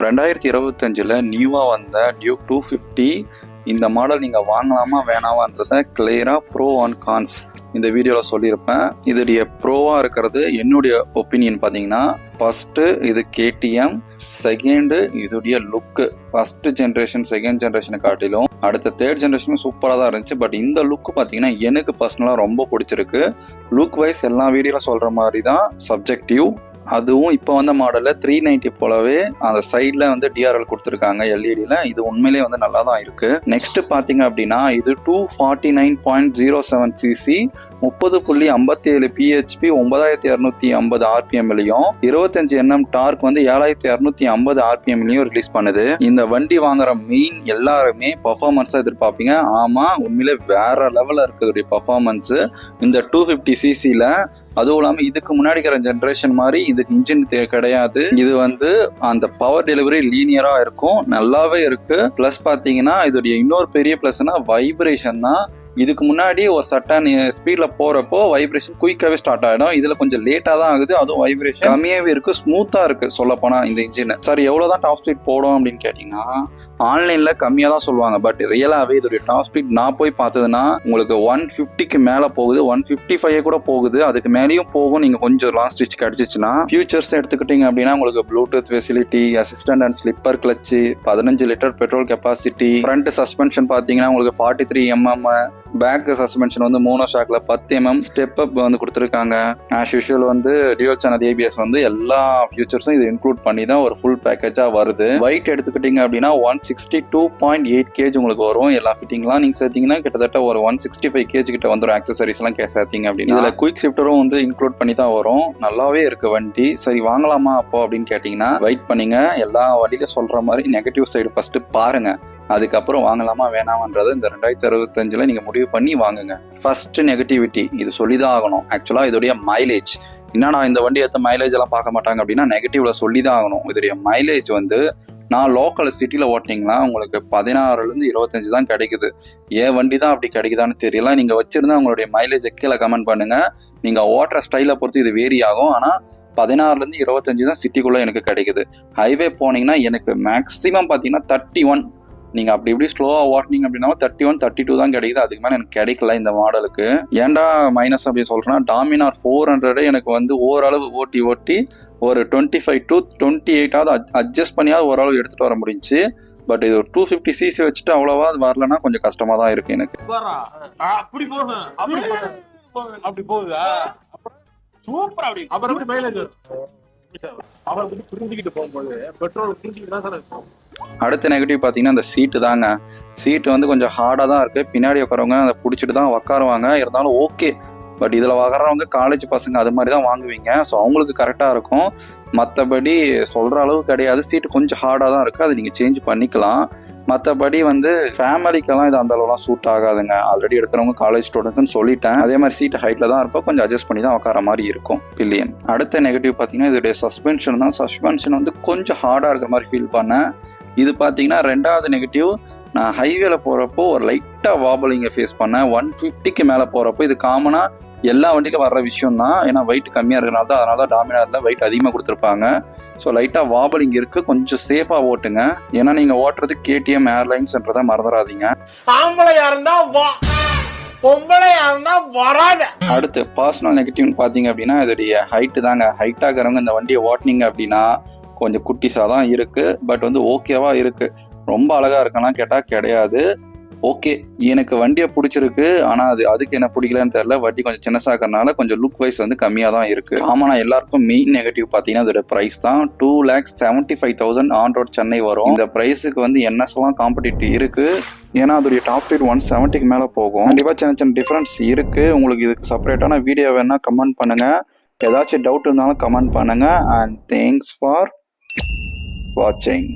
2025 நியூவா வந்த டியூக் 250 இந்த மாடல் நீங்க வாங்கலாமா வேணாமான்றத கிளியரா ப்ரோ அண்ட் கான்ஸ் இந்த வீடியோவில் சொல்லியிருப்பேன். இதோடைய ப்ரோவா இருக்கிறது என்னுடைய ஒப்பீனியன் பார்த்தீங்கன்னா, ஃபர்ஸ்ட் இது KTM, செகண்டு இதோடைய லுக்கு. ஃபர்ஸ்ட் ஜென்ரேஷன் செகண்ட் ஜென்ரேஷனை காட்டிலும் அடுத்த தேர்ட் ஜென்ரேஷனும் சூப்பராக தான் இருந்துச்சு. பட் இந்த லுக்கு பார்த்தீங்கன்னா எனக்கு பர்சனலாக ரொம்ப பிடிச்சிருக்கு. லுக் வைஸ் எல்லா வீடியோவில் சொல்கிற மாதிரி தான் சப்ஜெக்டிவ். அதுவும் இப்போ வந்த மாடலில் 390 போலவே அந்த சைடில் வந்து DRL கொடுத்துருக்காங்க LEDயில். இது உண்மையிலே வந்து நல்லா தான் இருக்குது. நெக்ஸ்ட் பார்த்தீங்க அப்படின்னா இது 249.07 cc 30.57 PHP 9250 RPMலையும் 25 Nm டார்க் வந்து 7250 RPMலையும் ரிலீஸ் பண்ணுது. இந்த வண்டி வாங்குற மெயின் எல்லாருமே பர்ஃபார்மன்ஸாக எதிர்பார்ப்பீங்க. ஆமாம், உண்மையிலே வேற லெவலில் இருக்குது பர்ஃபார்மன்ஸு இந்த 250 cc-ல. அதுவும் இல்லாமல் இதுக்கு முன்னாடி இருக்கிற ஜென்ரேஷன் மாதிரி இதுக்கு இன்ஜின் கிடையாது. இது வந்து அந்த பவர் டெலிவரி லீனியரா இருக்கும், நல்லாவே இருக்கு. பிளஸ் பாத்தீங்கன்னா இதோடைய இன்னொரு பெரிய பிளஸ்னா வைப்ரேஷன் தான். இதுக்கு முன்னாடி ஒரு சட்டன் ஸ்பீட்ல போறப்போ வைப்ரேஷன் குயிக்காவே ஸ்டார்ட் ஆயிடும். இதுல கொஞ்சம் லேட்டா தான் ஆகுது. அதுவும் வைப்ரேஷன் கம்மியாவே இருக்கு, ஸ்மூத்தா இருக்கு சொல்ல போனா இந்த இன்ஜின். சார் எவ்வளவுதான் டாப் ஸ்பீட் போடும் அப்படின்னு கேட்டீங்கன்னா ஆன்லைன்ல கம்மியா தான் சொல்லுவாங்க. பட் ரியலாவே இதோடைய டாப் ஸ்பீட் நான் போய் பார்த்ததுன்னா உங்களுக்கு 150க்கு மேல போகுது, 155 கூட போகுது, அதுக்கு மேலேயும் போகும். நீங்க கொஞ்சம் லாங் ஸ்டிச் கிடைச்சிச்சுன்னா. ஃபியூச்சர்ஸ் எடுத்துக்கிட்டீங்க அப்படின்னா உங்களுக்கு Bluetooth facility, assistant and slipper clutch, 15 litre petrol capacity, front suspension பாத்தீங்கன்னா உங்களுக்கு 43 mm, பேக் சஸ்பென்ஷன் வந்து மோனோ ஷாக்ல 10 mm, ஸ்டெப் அப் வந்து கொடுத்துருக்காங்க. ஆஸ் யூஷுவல் வந்து டியூவல் சேனல் ABS வந்து எல்லா ஃபியூச்சர்ஸும் இது இன்க்ளூட் பண்ணி தான் ஒரு ஃபுல் பேக்கேஜா வருது. வெயிட் எடுத்துக்கிட்டீங்க அப்படின்னா 162.8 kg உங்களுக்கு வரும். எல்லா ஃபிட்டிங்லாம் நீங்க சேர்த்தீங்கன்னா கிட்டத்தட்ட ஒரு 165 kg கிட்ட வந்துடும். ஆக்சசரிஸ் எல்லாம் சேர்த்தீங்க அப்படின்னா இதுல குயிக் ஷிஃப்டரும் வந்து இன்க்ளூட் பண்ணி தான் வரும். நல்லாவே இருக்கு வண்டி. சரி வாங்கலாமா அப்போ அப்படின்னு கேட்டீங்கன்னா வெயிட் பண்ணீங்க. எல்லா வண்டியில சொல்ற மாதிரி நெகட்டிவ் சைடு ஃபர்ஸ்ட் பாருங்க, அதுக்கப்புறம் வாங்கலாமா வேணாமன்றது இந்த 2025 நீங்க முடிவு பண்ணி வாங்குங்க. ஃபர்ஸ்ட் நெகட்டிவிட்டி இது சொல்லிதான் ஆகணும். ஆக்சுவலா இதோடைய மைலேஜ் என்னன்னா, இந்த வண்டி ஏற்ற மைலேஜ் எல்லாம் பார்க்க மாட்டாங்க அப்படின்னா நெகட்டிவ்ல சொல்லிதான் ஆகணும். இதோடைய மைலேஜ் வந்து நான் லோக்கல் சிட்டில ஓட்டினீங்கன்னா உங்களுக்கு 16 to 25 தான் கிடைக்குது. ஏன் வண்டி தான் அப்படி கிடைக்குதான்னு தெரியல. நீங்க வச்சிருந்தா உங்களுடைய மைலேஜ் கீழே கமெண்ட் பண்ணுங்க. நீங்க ஓட்டுற ஸ்டைலை பொறுத்து இது வேரி ஆகும். ஆனா 16 to 25 தான் சிட்டிக்குள்ள எனக்கு கிடைக்குது. ஹைவே போனீங்கன்னா எனக்கு மேக்சிமம் பாத்தீங்கன்னா 31. நீங்க அப்படி இப்படி ஸ்லோவா ஓட்டினீங்க அப்படின்னா 31, 32 தான் கிடைக்குது. அதுக்கு மேல எனக்கு கிடைக்கல இந்த மாடலுக்கு. ஏன்டா மைனஸ் அப்படி சொல்றேன்னா, டாமினார் 400 எனக்கு வந்து ஓரளவு ஓட்டி ஒரு 25 to 28 அட்ஜஸ்ட் பண்ணியாவது ஓரளவு எடுத்துட்டு வர முடிஞ்சு. பட் இது 250 cc வச்சுட்டு அவ்வளவா வரலன்னா கொஞ்சம் கஷ்டமா தான் இருக்கு எனக்கு. அப்படி போகுதா சூப்பர். அப்படி அப்புறம் மைலேஜ் புரிஞ்சுக்கிட்டு போகும்போது பெட்ரோல் புரிஞ்சுக்கிட்டு தான் சார் இருக்கும். அடுத்த நெகட்டிவ் பார்த்தீங்கன்னா அந்த சீட்டு தாங்க. சீட்டு வந்து கொஞ்சம் ஹார்டாக தான் இருக்குது. பின்னாடி உட்காரவங்க அதை பிடிச்சிட்டு தான் உட்காருவாங்க. இருந்தாலும் ஓகே. பட் இதில் வர்றவங்க காலேஜ் பசங்க அது மாதிரி தான் வாங்குவீங்க. ஸோ அவங்களுக்கு கரெக்டாக இருக்கும். மற்றபடி சொல்கிற அளவு கிடையாது. சீட்டு கொஞ்சம் ஹார்டாக தான் இருக்குது, அது நீங்கள் சேஞ்ச் பண்ணிக்கலாம். மற்றபடி வந்து ஃபேமிலிக்கெல்லாம் இது அந்த அளவுலாம் சூட் ஆகாதுங்க. ஆல்ரெடி எடுக்கிறவங்க காலேஜ் ஸ்டூடெண்ட்ஸ்னு சொல்லிட்டேன். அதே மாதிரி சீட்டு ஹைட்டில் தான் இருப்போம், கொஞ்சம் அட்ஜஸ்ட் பண்ணி தான் உட்கார மாதிரி இருக்கும் பில்லியன். அடுத்த நெகட்டிவ் பார்த்தீங்கன்னா இதோடைய சஸ்பென்ஷன் தான். சஸ்பென்ஷன் வந்து கொஞ்சம் ஹார்டாக இருக்கிற மாதிரி ஃபீல் பண்ணேன். இது பார்த்தீங்கன்னா ரெண்டாவது நெகட்டிவ். நான் ஹைவேல போகிறப்போ ஒரு லைட்டாக வாபலிங்கை ஃபேஸ் பண்ணேன். 150க்கு மேலே போகிறப்போ இது காமனாக எல்லா வண்டியிலும் வர்ற விஷயம் தான். ஏன்னா வெயிட் கம்மியாக இருக்கிறனால தான். அதனால தான் டாமினாரில் வெயிட் அதிகமாக கொடுத்துருப்பாங்க. ஸோ லைட்டாக வாபலிங் இருக்குது. கொஞ்சம் சேஃபாக ஓட்டுங்க. ஏன்னா நீங்கள் ஓட்டுறது KTM ஏர்லைன்ஸ்ன்றதை மறந்துடாதீங்க. அடுத்து பர்சனல் நெகட்டிவ்னு பார்த்தீங்க அப்படின்னா இதோடைய ஹைட்டு தாங்க. ஹைட்டாக இருக்கிறவங்க இந்த வண்டியை ஓட்டினீங்க அப்படின்னா கொஞ்சம் குட்டிஸாக தான் இருக்குது. பட் வந்து ஓகேவா இருக்குது. ரொம்ப அழகாக இருக்கலாம் கேட்டால் கிடையாது. ஓகே, எனக்கு வண்டியை பிடிச்சிருக்கு. ஆனால் அதுக்கு என்ன பிடிக்கலன்னு தெரியல. வண்டி கொஞ்சம் சின்னசாக இருக்கிறனால கொஞ்சம் லுக் வைஸ் வந்து கம்மியாக தான் இருக்குது. ஆமாம், நான் எல்லாருக்கும் மெயின் நெகட்டிவ் பார்த்தீங்கன்னா அதோட ப்ரைஸ் தான். 2,75,000 ஆன் ரோட் சென்னை வரும். இந்த ப்ரைஸுக்கு வந்து NSலாம் காம்படிட்டிவ் இருக்குது. ஏன்னா அதோடைய டாப் ஸ்பீட் 170க்கு மேலே போகும். கண்டிப்பாக சின்ன டிஃப்ரென்ஸ் இருக்குது. உங்களுக்கு இதுக்கு செப்பரேட்டான வீடியோ வேணால் கமெண்ட் பண்ணுங்கள். ஏதாச்சும் டவுட் இருந்தாலும் கமெண்ட் பண்ணுங்கள். அண்ட் தேங்க்ஸ் ஃபார் வாட்சிங்.